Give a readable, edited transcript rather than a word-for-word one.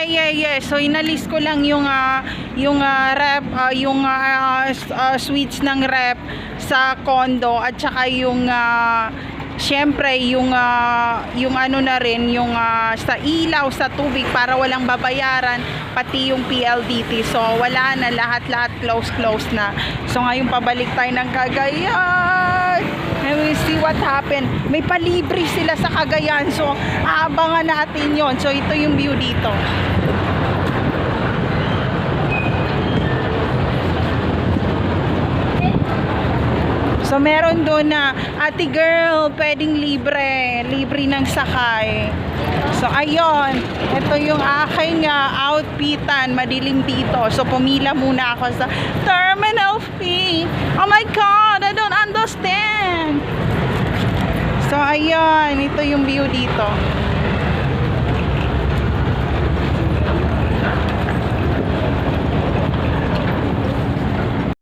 yeah. So inalis ko lang yung rep, switch ng rep sa condo at saka yung syempre yung ano na rin yung sa ilaw, sa tubig para walang babayaran, pati yung PLDT. So wala na, lahat close na. So ngayon pabalik tayo ng Cagayan. And we'll see what happened. May palibre sila sa Cagayan, so aabangan natin yon. So ito yung view dito. So meron doon na, ate girl, pwedeng libre ng sakay. So ayun, ito yung aking outfitan, madilim dito. So pumila muna ako sa terminal fee. Oh my god, I don't understand. So ayun, ito yung view dito.